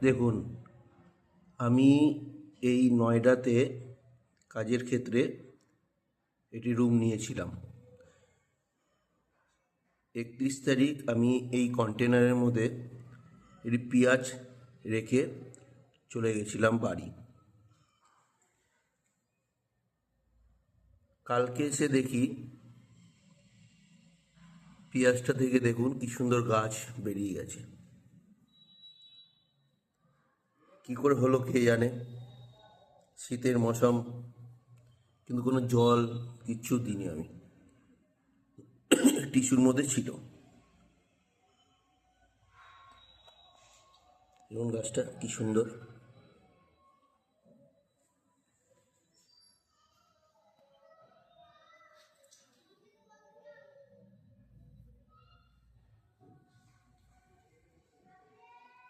দেখুন, আমি এই নয়ডাতে কাজের ক্ষেত্রে একটি রুম নিয়েছিলাম। 31 তারিখ আমি এই কন্টেনারের মধ্যে একটি পেঁয়াজ রেখে চলে গেছিলাম বাড়ি। কালকে এসে দেখি পেঁয়াজটা থেকে দেখুন কি সুন্দর গাছ বেরিয়ে গেছে। কি করে হলো কে জানে। শীতের মৌসুম, কিন্তু কোনো জল কিচ্ছু দিইনি আমি, টিস্যুর মধ্যে ছিল। এবং গাছটা কি সুন্দর।